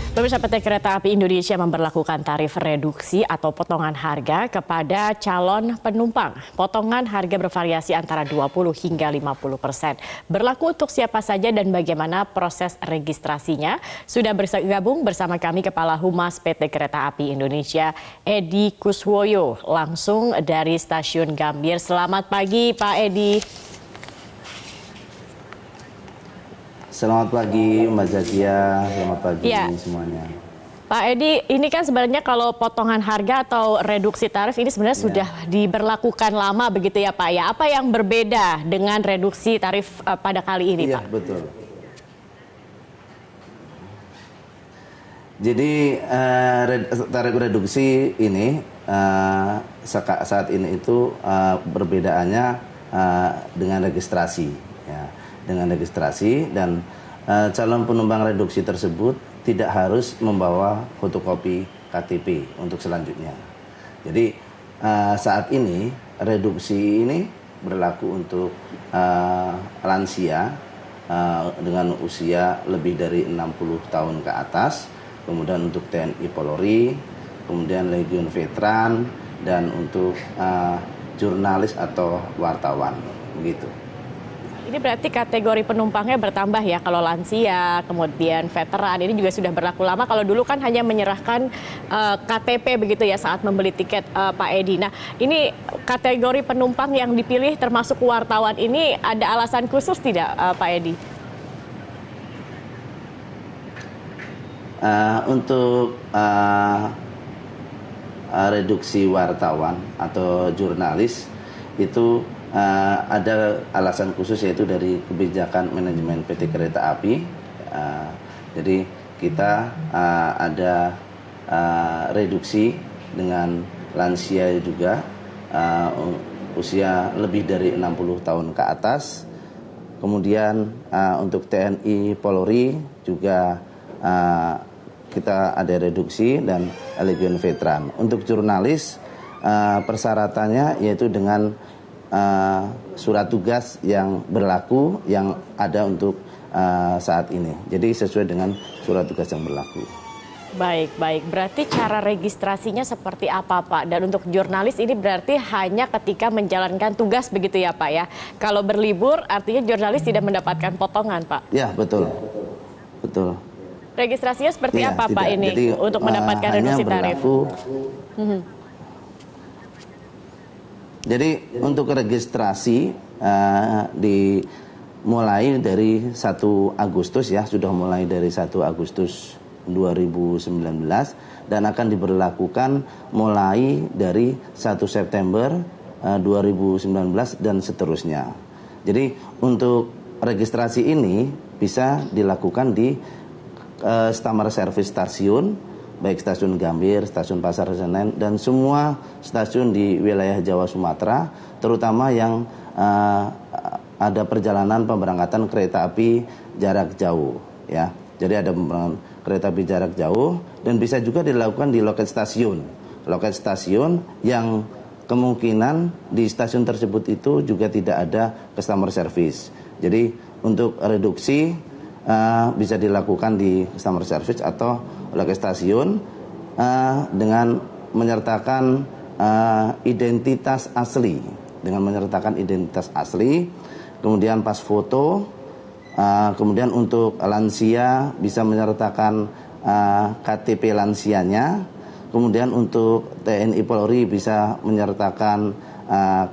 Pemirsa, PT Kereta Api Indonesia memberlakukan tarif reduksi atau potongan harga kepada calon penumpang. Potongan harga bervariasi antara 20 hingga 50%. Berlaku untuk siapa saja dan bagaimana proses registrasinya? Sudah bergabung bersama kami Kepala Humas PT Kereta Api Indonesia, Edi Kuswoyo, langsung dari Stasiun Gambir. Selamat pagi, Pak Edi. Selamat pagi Mbak Zakia, selamat pagi Ya. semuanya. Pak Edi, ini kan sebenarnya kalau potongan harga atau reduksi tarif ini sebenarnya sudah diberlakukan lama begitu ya Pak ya. Apa yang berbeda dengan reduksi tarif pada kali ini Pak? Iya, betul. Jadi tarif reduksi ini saat ini itu perbedaannya dengan registrasi, ya. Dengan registrasi dan calon penumpang reduksi tersebut tidak harus membawa fotokopi KTP untuk selanjutnya. Jadi saat ini reduksi ini berlaku untuk lansia dengan usia lebih dari 60 tahun ke atas, kemudian untuk TNI Polri, kemudian Legiun Veteran, dan untuk jurnalis atau wartawan, begitu. Ini berarti kategori penumpangnya bertambah ya, kalau lansia, kemudian veteran, ini juga sudah berlaku lama. Kalau dulu kan hanya menyerahkan KTP begitu ya saat membeli tiket Pak Edi. Nah, ini kategori penumpang yang dipilih termasuk wartawan ini ada alasan khusus tidak Pak Edi? Untuk reduksi wartawan atau jurnalis itu ada alasan khusus, yaitu dari kebijakan manajemen PT Kereta Api. Jadi kita ada reduksi dengan lansia juga usia lebih dari 60 tahun ke atas. Kemudian untuk TNI Polri juga kita ada reduksi, dan Legiun Veteran. Untuk jurnalis persyaratannya yaitu dengan surat tugas yang berlaku yang ada untuk saat ini. Jadi sesuai dengan surat tugas yang berlaku. Baik. Berarti cara registrasinya seperti apa Pak? Dan untuk jurnalis ini berarti hanya ketika menjalankan tugas begitu ya Pak ya? Kalau berlibur artinya jurnalis tidak mendapatkan potongan Pak? Ya, betul. Registrasinya seperti Ya, apa tidak. Pak ini Jadi, untuk mendapatkan reduksi tarif? Jadi untuk registrasi dimulai dari 1 Agustus ya, sudah mulai dari 1 Agustus 2019 dan akan diberlakukan mulai dari 1 September 2019 dan seterusnya. Jadi untuk registrasi ini bisa dilakukan di Stammer Service Stasiun, baik stasiun Gambir, stasiun Pasar Senen, dan semua stasiun di wilayah Jawa Sumatera, terutama yang ada perjalanan pemberangkatan kereta api jarak jauh, ya. Jadi ada kereta api jarak jauh, dan bisa juga dilakukan di loket stasiun yang kemungkinan di stasiun tersebut itu juga tidak ada customer service. Jadi untuk reduksi bisa dilakukan di customer service atau loket stasiun dengan menyertakan identitas asli, kemudian pas foto, kemudian untuk lansia bisa menyertakan KTP lansianya, kemudian untuk TNI Polri bisa menyertakan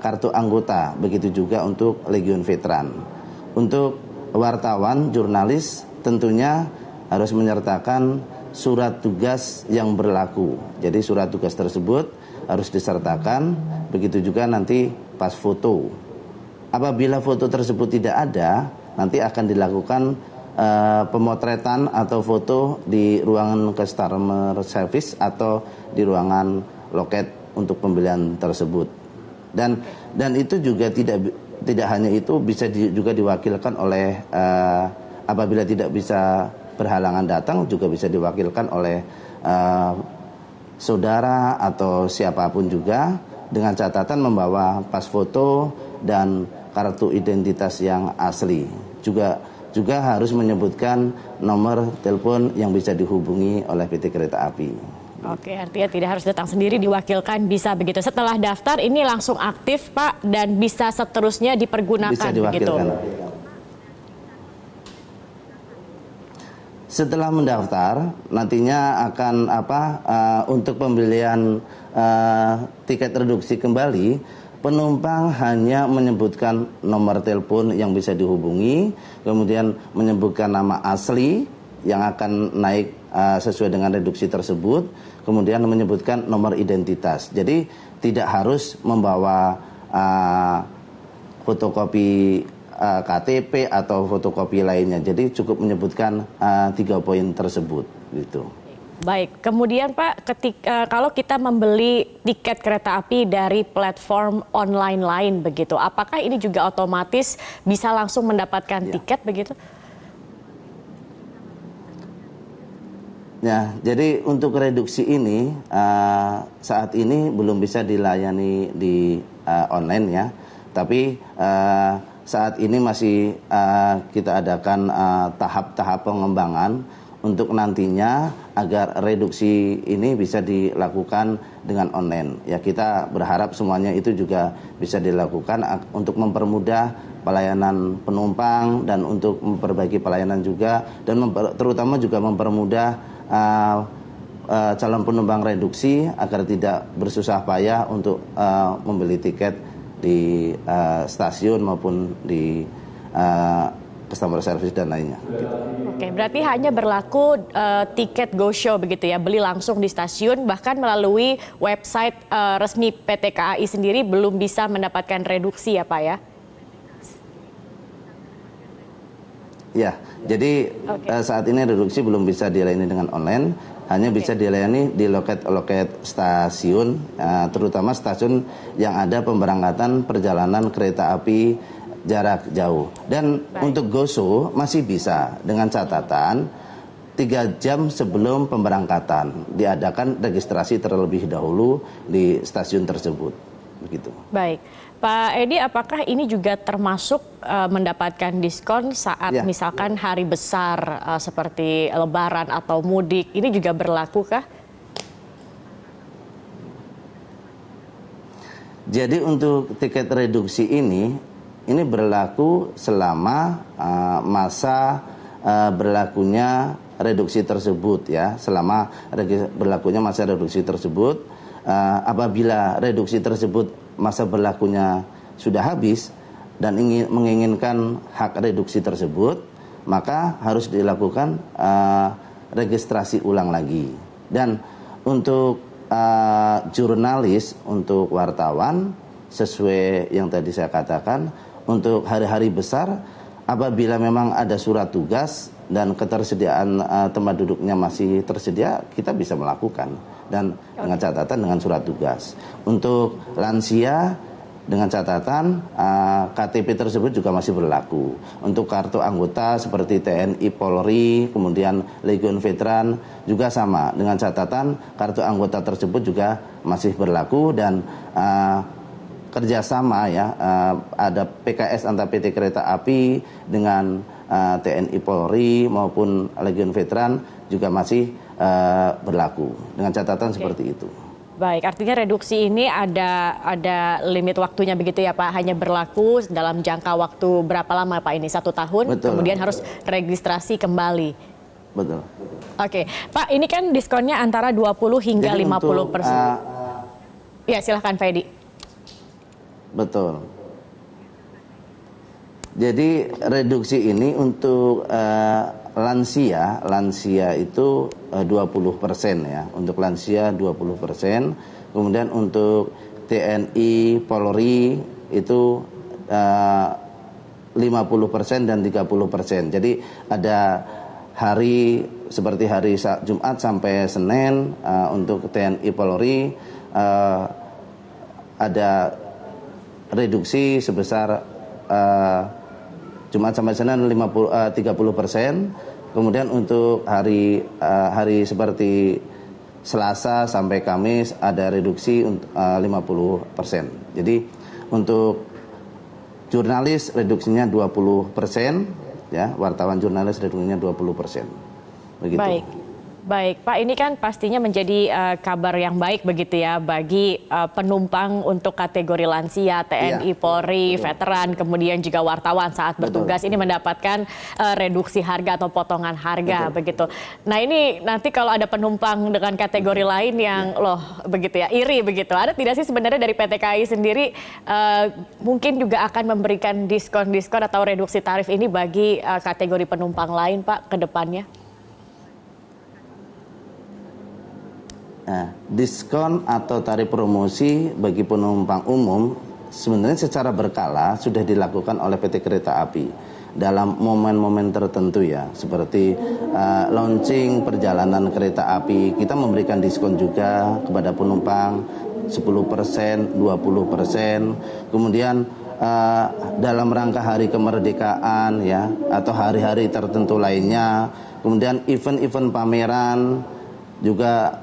kartu anggota, begitu juga untuk Legiun Veteran. Untuk wartawan, jurnalis tentunya harus menyertakan surat tugas yang berlaku. Jadi surat tugas tersebut harus disertakan, begitu juga nanti pas foto. Apabila foto tersebut tidak ada, nanti akan dilakukan pemotretan atau foto di ruangan customer service atau di ruangan loket untuk pembelian tersebut. Dan itu juga tidak hanya itu, bisa juga diwakilkan oleh apabila tidak bisa berhalangan datang, juga bisa diwakilkan oleh saudara atau siapapun juga, dengan catatan membawa pas foto dan kartu identitas yang asli. Juga juga harus menyebutkan nomor telepon yang bisa dihubungi oleh PT Kereta Api. Oke, artinya tidak harus datang sendiri, diwakilkan bisa begitu. Setelah daftar ini langsung aktif Pak dan bisa seterusnya dipergunakan Bisa begitu. diwakilkan. Setelah mendaftar, nantinya akan untuk pembelian tiket reduksi kembali, penumpang hanya menyebutkan nomor telepon yang bisa dihubungi, kemudian menyebutkan nama asli yang akan naik sesuai dengan reduksi tersebut, kemudian menyebutkan nomor identitas. Jadi tidak harus membawa fotokopi KTP atau fotokopi lainnya. Jadi cukup menyebutkan 3 poin tersebut gitu. Baik, kemudian Pak, kalau kita membeli tiket kereta api dari platform online lain begitu, apakah ini juga otomatis bisa langsung mendapatkan tiket begitu? Ya, jadi untuk reduksi ini saat ini belum bisa dilayani di online ya, tapi saat ini masih kita adakan tahap-tahap pengembangan untuk nantinya agar reduksi ini bisa dilakukan dengan online. Ya, kita berharap semuanya itu juga bisa dilakukan untuk mempermudah pelayanan penumpang dan untuk memperbaiki pelayanan juga, dan terutama juga mempermudah calon penumpang reduksi agar tidak bersusah payah untuk membeli tiket di stasiun maupun di customer service dan lainnya. Gitu. Oke, berarti hanya berlaku tiket Go Show begitu ya, beli langsung di stasiun, bahkan melalui website resmi PT KAI sendiri belum bisa mendapatkan reduksi ya Pak ya? Ya, jadi saat ini reduksi belum bisa dilayani dengan online, hanya bisa dilayani di loket-loket stasiun, terutama stasiun yang ada pemberangkatan perjalanan kereta api jarak jauh. Dan untuk Go Show masih bisa dengan catatan 3 jam sebelum pemberangkatan diadakan registrasi terlebih dahulu di stasiun tersebut. Begitu. Baik, Pak Edi, apakah ini juga termasuk mendapatkan diskon saat misalkan hari besar seperti Lebaran atau mudik, ini juga berlaku kah? Jadi untuk tiket reduksi ini berlaku selama masa berlakunya reduksi tersebut ya, selama berlakunya masa reduksi tersebut. Apabila reduksi tersebut masa berlakunya sudah habis dan menginginkan hak reduksi tersebut, maka harus dilakukan registrasi ulang lagi. Dan untuk jurnalis, untuk wartawan, sesuai yang tadi saya katakan, untuk hari-hari besar, apabila memang ada surat tugas dan ketersediaan tempat duduknya masih tersedia, kita bisa melakukan. Dan dengan catatan dengan surat tugas. Untuk lansia dengan catatan KTP tersebut juga masih berlaku. Untuk kartu anggota seperti TNI, Polri, kemudian Legion Veteran juga sama. Dengan catatan kartu anggota tersebut juga masih berlaku dan kerjasama ya, ada PKS antar PT Kereta Api dengan TNI, Polri maupun Legion Veteran juga masih berlaku dengan catatan seperti itu. Baik, artinya reduksi ini ada limit waktunya begitu ya Pak, hanya berlaku dalam jangka waktu berapa lama Pak ini? 1 tahun, Betul. Kemudian harus registrasi kembali. Betul. Oke, Pak, ini kan diskonnya antara 20 hingga 50%. Ya, silahkan Pak Edi. Betul. Jadi reduksi ini untuk lansia itu 20% ya, untuk lansia 20%, kemudian untuk TNI, Polri itu 50% dan 30%. Jadi ada hari seperti hari Jumat sampai Senin untuk TNI, Polri ada reduksi sebesar Jumat sampai Senin 30%. Kemudian untuk hari seperti Selasa sampai Kamis ada reduksi 50%. Jadi untuk jurnalis reduksinya 20%, ya, wartawan jurnalis reduksinya 20%. Begitu. Baik, Pak, ini kan pastinya menjadi kabar yang baik begitu ya bagi penumpang untuk kategori lansia, TNI, Polri, veteran, kemudian juga wartawan saat bertugas ini mendapatkan reduksi harga atau potongan harga begitu. Nah, ini nanti kalau ada penumpang dengan kategori lain yang begitu ya, iri begitu. Ada tidak sih sebenarnya dari PT KAI sendiri mungkin juga akan memberikan diskon-diskon atau reduksi tarif ini bagi kategori penumpang lain, Pak, ke depannya? Nah, diskon atau tarif promosi bagi penumpang umum sebenarnya secara berkala sudah dilakukan oleh PT Kereta Api dalam momen-momen tertentu ya, seperti launching perjalanan kereta api, kita memberikan diskon juga kepada penumpang 10%, 20%, kemudian dalam rangka hari kemerdekaan ya, atau hari-hari tertentu lainnya, kemudian event-event pameran, juga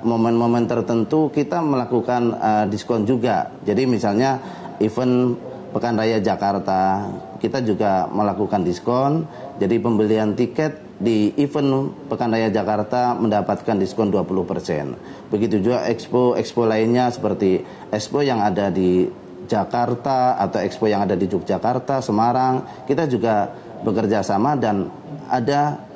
momen-momen tertentu kita melakukan diskon juga. Jadi misalnya event Pekan Raya Jakarta, kita juga melakukan diskon. Jadi pembelian tiket di event Pekan Raya Jakarta mendapatkan diskon 20%. Begitu juga expo lainnya seperti expo yang ada di Jakarta atau expo yang ada di Yogyakarta, Semarang, kita juga bekerja sama dan ada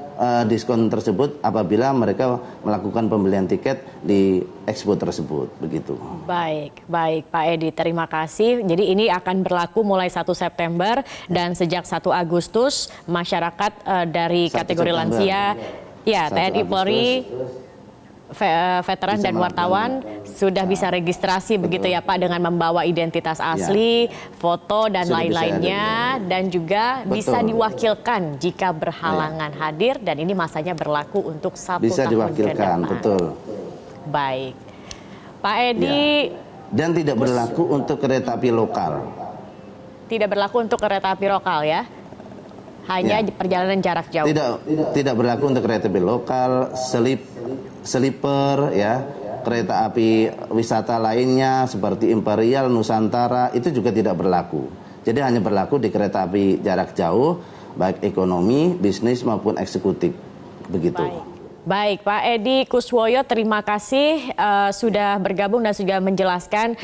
diskon tersebut apabila mereka melakukan pembelian tiket di expo tersebut, begitu. Baik Pak Edi, terima kasih. Jadi ini akan berlaku mulai 1 September dan sejak 1 Agustus masyarakat dari kategori lansia, ya TNI, Polri, veteran dan wartawan sudah bisa registrasi begitu ya Pak, dengan membawa identitas asli, foto dan lain-lainnya, dan juga bisa diwakilkan jika berhalangan hadir, dan ini masanya berlaku untuk 1 bisa tahun diwakilkan, ke depan. betul. Baik, Pak Edi. Dan tidak berlaku untuk kereta api lokal. Tidak berlaku untuk kereta api lokal ya? Hanya perjalanan jarak jauh. Tidak berlaku untuk kereta api lokal, sleeper ya, kereta api wisata lainnya seperti Imperial, Nusantara itu juga tidak berlaku. Jadi hanya berlaku di kereta api jarak jauh, baik ekonomi, bisnis maupun eksekutif. Begitu. Baik, Pak Edi Kuswoyo, terima kasih sudah bergabung dan sudah menjelaskan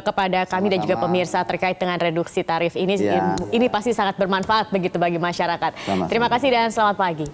kepada kami dan juga pemirsa terkait dengan reduksi tarif ini. Ini pasti sangat bermanfaat begitu bagi masyarakat. Terima kasih dan selamat pagi.